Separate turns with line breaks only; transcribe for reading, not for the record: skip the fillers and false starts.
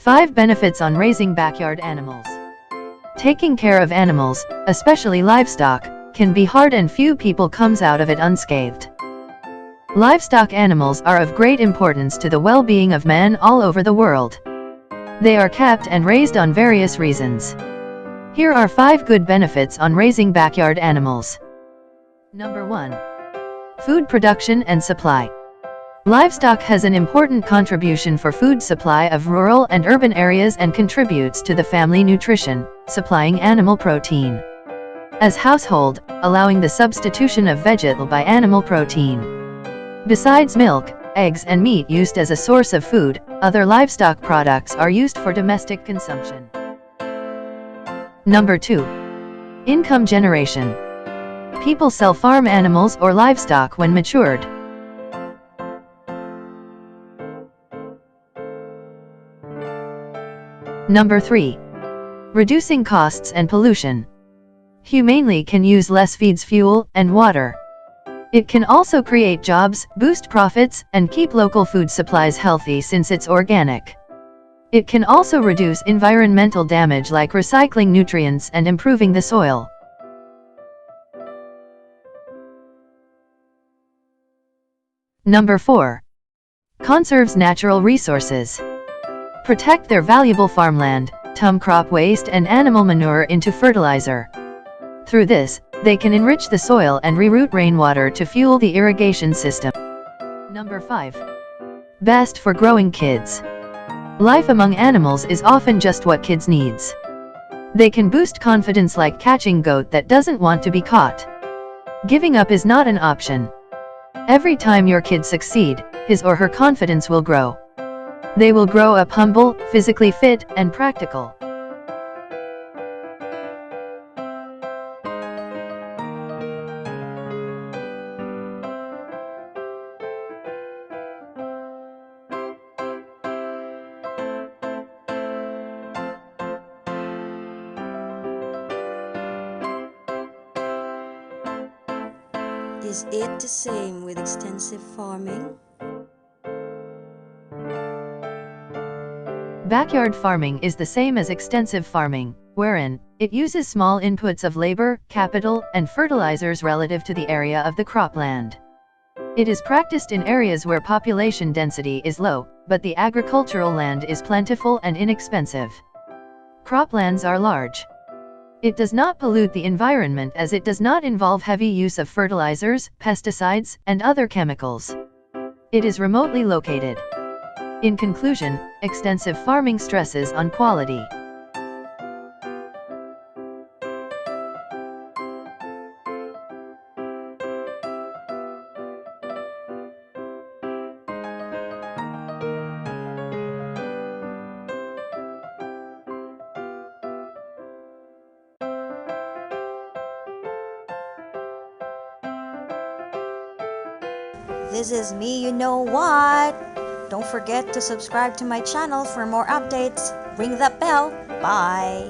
5 benefits on raising backyard animals. Taking care of animals, especially livestock, can be hard and few people comes out of it unscathed. Livestock animals are of great importance to the well-being of man all over the world. They are kept and raised on various reasons. Here are 5 good benefits on raising backyard animals. Number 1. Food production and supply. Livestock has an important contribution for food supply of rural and urban areas and contributes to the family nutrition, supplying animal protein. As household, allowing the substitution of vegetal by animal protein. Besides milk, eggs and meat used as a source of food, other livestock products are used for domestic consumption. Number 2. Income generation. People sell farm animals or livestock when matured. Number 3. Reducing costs and pollution. Humanely can use less feeds, fuel, and water. It can also create jobs, boost profits, and keep local food supplies healthy since it's organic. It can also reduce environmental damage like recycling nutrients and improving the soil. Number 4. Conserves natural resources. Protect their valuable farmland, turn crop waste and animal manure into fertilizer. Through this, they can enrich the soil and reroute rainwater to fuel the irrigation system. Number 5. Best for growing kids. Life among animals is often just what kids needs. They can boost confidence like catching goat that doesn't want to be caught. Giving up is not an option. Every time your kid succeed, his or her confidence will grow. They will grow up humble, physically fit, and practical.
Is it the same with extensive farming?
Backyard farming is the same as extensive farming, wherein it uses small inputs of labor, capital, and fertilizers relative to the area of the cropland. It is practiced in areas where population density is low, but the agricultural land is plentiful and inexpensive. Croplands are large. It does not pollute the environment as it does not involve heavy use of fertilizers, pesticides, and other chemicals. It is remotely located. In conclusion, extensive farming stresses on quality.
This is me, you know what? Don't forget to subscribe to my channel for more updates. Ring that bell. Bye.